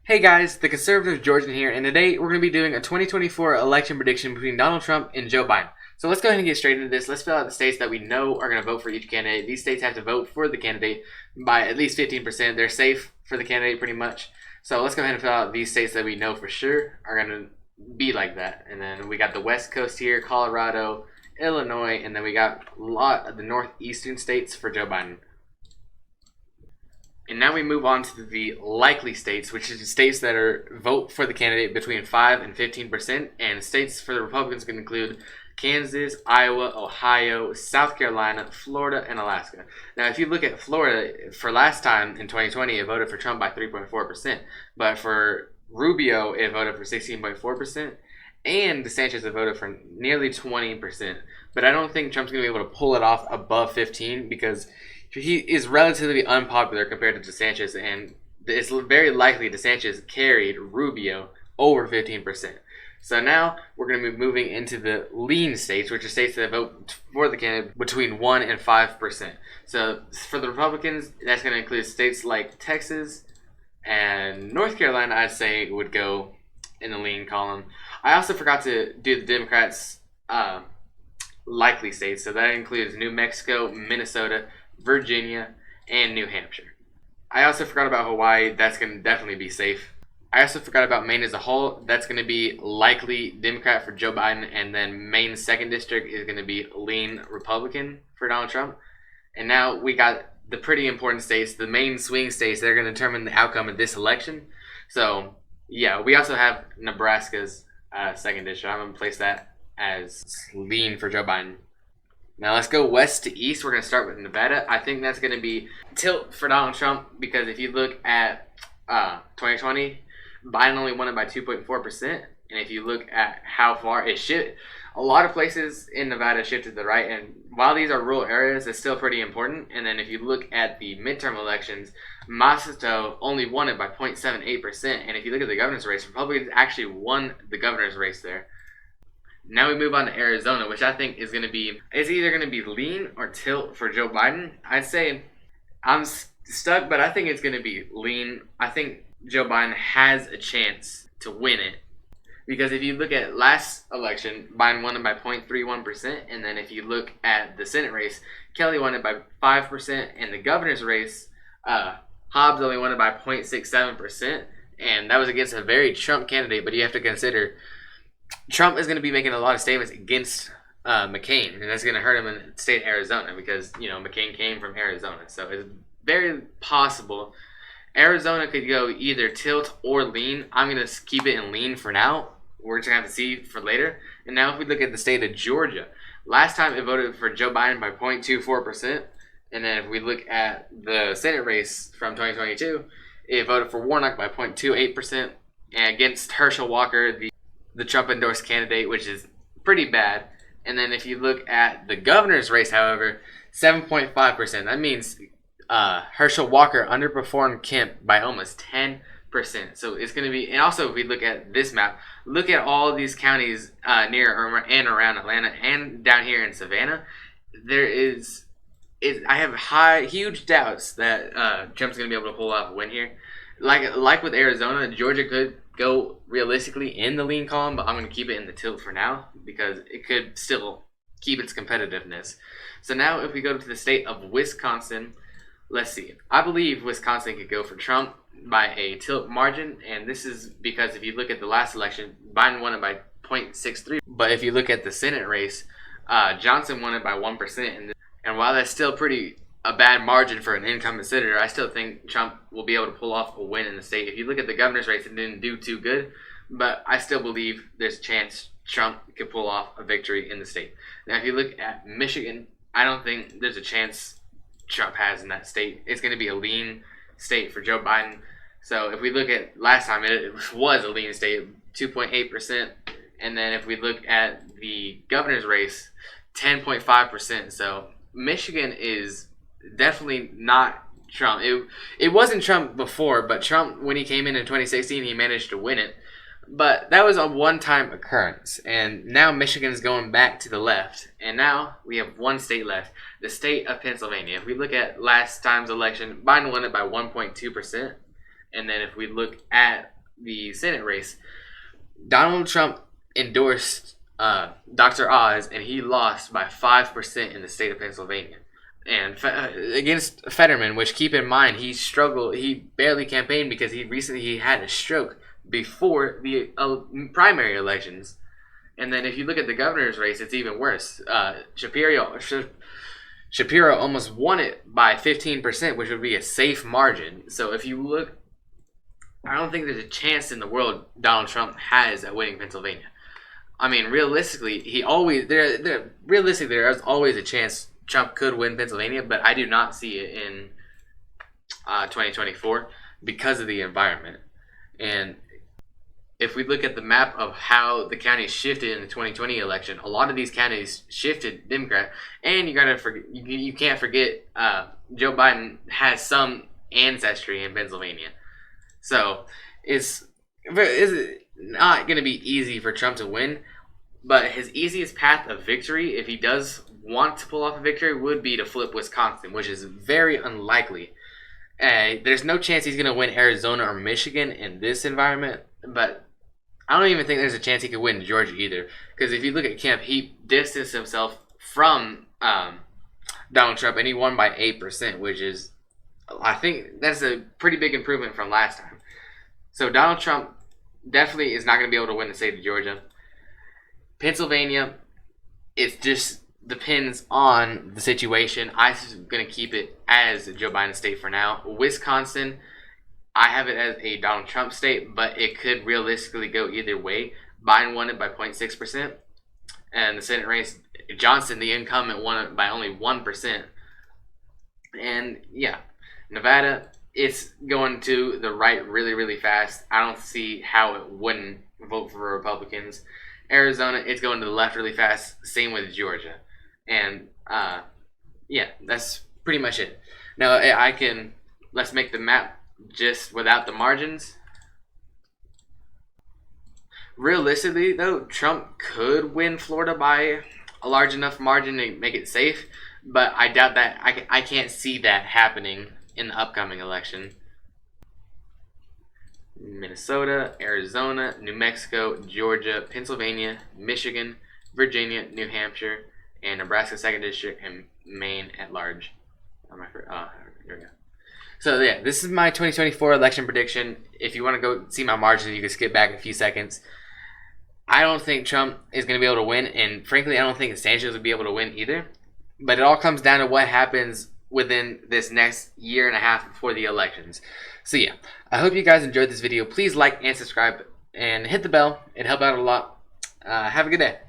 Hey guys, the conservative Georgian here, and today we're going to be doing a 2024 election prediction between Donald Trump and Joe Biden. So let's go ahead and get straight into this. Let's fill out the states that we know are going to vote for each candidate. These states have to vote for the candidate by at least 15%. They're safe for the candidate pretty much. So let's go ahead and fill out these states that we know for sure are going to be like that. And then we got the West Coast here, Colorado, Illinois, and then we got a lot of the northeastern states for Joe Biden. And now we move on to the likely states, which is states that are vote for the candidate between 5 and 15%. And states for the Republicans can include Kansas, Iowa, Ohio, South Carolina, Florida, and Alaska. Now, if you look at Florida, for last time in 2020, it voted for Trump by 3.4%. But for Rubio, it voted for 16.4%. And DeSantis have voted for nearly 20%. But I don't think Trump's going to be able to pull it off above 15 because he is relatively unpopular compared to DeSantis, and it's very likely DeSantis carried Rubio over 15%. So now we're going to be moving into the lean states, which are states that vote for the candidate between 1 and 5%. So for the Republicans, that's going to include states like Texas and North Carolina, I'd say would go in the lean column. I also forgot to do the Democrats' likely states, so that includes New Mexico, Minnesota, Virginia, and New Hampshire. I also forgot about Hawaii. That's going to definitely be safe. I also forgot about Maine as a whole. That's going to be likely Democrat for Joe Biden, and then Maine's 2nd district is going to be lean Republican for Donald Trump. And now we got the pretty important states, the main swing states that are going to determine the outcome of this election. So, yeah, we also have Nebraska's 2nd district. I'm going to place that as lean for Joe Biden. Now let's go west to east. We're going to start with Nevada. I think that's going to be tilt for Donald Trump because if you look at 2020, Biden only won it by 2.4%. And if you look at how far it shifted, a lot of places in Nevada shifted to the right. And while these are rural areas, it's still pretty important. And then if you look at the midterm elections, Masato only won it by 0.78%. And if you look at the governor's race, Republicans actually won the governor's race there. Now we move on to Arizona, which I think is going to be, it's either going to be lean or tilt for Joe Biden. I'd say I'm stuck, but I think it's going to be lean. I think Joe Biden has a chance to win it. Because if you look at last election, Biden won it by 0.31%. And then if you look at the Senate race, Kelly won it by 5%. And the governor's race, Hobbs only won it by 0.67%. And that was against a very Trump candidate. But you have to consider Trump is going to be making a lot of statements against McCain, and that's going to hurt him in the state of Arizona because, you know, McCain came from Arizona. So it's very possible Arizona could go either tilt or lean. I'm going to keep it in lean for now. We're just going to have to see for later. And now if we look at the state of Georgia, last time it voted for Joe Biden by 0.24%. And then if we look at the Senate race from 2022, it voted for Warnock by 0.28% and against Herschel Walker, the Trump-endorsed candidate, which is pretty bad. And then if you look at the governor's race, however, 7.5%. That means Herschel Walker underperformed Kemp by almost 10%. So it's going to be, and also if we look at this map, look at all these counties near and around Atlanta and down here in Savannah. I have huge doubts that Trump's going to be able to pull off a win here. Like with Arizona, Georgia could go realistically in the lean column, but I'm going to keep it in the tilt for now because it could still keep its competitiveness. So now if we go to the state of Wisconsin, let's see. I believe Wisconsin could go for Trump by a tilt margin, and this is because if you look at the last election, Biden won it by 0.63. But if you look at the Senate race, Johnson won it by 1%. And while that's still a bad margin for an incumbent senator, I still think Trump will be able to pull off a win in the state. If you look at the governor's race, it didn't do too good, but I still believe there's a chance Trump could pull off a victory in the state. Now, if you look at Michigan, I don't think there's a chance Trump has in that state. It's going to be a lean state for Joe Biden. So if we look at last time, it was a lean state, 2.8%. And then if we look at the governor's race, 10.5%. So Michigan is definitely not Trump. It wasn't Trump before, but Trump, when he came in 2016, he managed to win it. But that was a one-time occurrence, and now Michigan is going back to the left. And now we have one state left, the state of Pennsylvania. If we look at last time's election, Biden won it by 1.2%. And then if we look at the Senate race, Donald Trump endorsed Dr. Oz, and he lost by 5% in the state of Pennsylvania. And against Fetterman, which, keep in mind, he struggled. He barely campaigned because he had a stroke before the primary elections. And then if you look at the governor's race, it's even worse. Shapiro almost won it by 15%, which would be a safe margin. So if you look, I don't think there's a chance in the world Donald Trump has at winning Pennsylvania. I mean, realistically, there is always a chance Trump could win Pennsylvania, but I do not see it in 2024 because of the environment. And if we look at the map of how the counties shifted in the 2020 election, a lot of these counties shifted Democrat. And you can't forget Joe Biden has some ancestry in Pennsylvania. So it's not going to be easy for Trump to win. But his easiest path of victory, if he does want to pull off a victory, would be to flip Wisconsin, which is very unlikely. There's no chance he's going to win Arizona or Michigan in this environment, but I don't even think there's a chance he could win Georgia either. Because if you look at Kemp, he distanced himself from Donald Trump, and he won by 8%, which is, I think that's a pretty big improvement from last time. So Donald Trump definitely is not going to be able to win the state of Georgia. Pennsylvania, it just depends on the situation. I'm going to keep it as Joe Biden state for now. Wisconsin, I have it as a Donald Trump state, but it could realistically go either way. Biden won it by 0.6%. And the Senate race, Johnson, the incumbent, won it by only 1%. And yeah, Nevada, it's going to the right really, really fast. I don't see how it wouldn't vote for Republicans. Arizona, it's going to the left really fast. Same with Georgia. And yeah, that's pretty much it. Now let's make the map just without the margins. Realistically though, Trump could win Florida by a large enough margin to make it safe, but I doubt that. I can't see that happening in the upcoming election. Minnesota, Arizona, New Mexico, Georgia, Pennsylvania, Michigan, Virginia, New Hampshire, and Nebraska 2nd District, and Maine at large. Here we go. So yeah, this is my 2024 election prediction. If you want to go see my margins, you can skip back a few seconds. I don't think Trump is going to be able to win, and frankly, I don't think Sanchez will be able to win either. But it all comes down to what happens within this next year and a half before the elections. So yeah, I hope you guys enjoyed this video. Please like and subscribe and hit the bell. It'd help out a lot. Have a good day.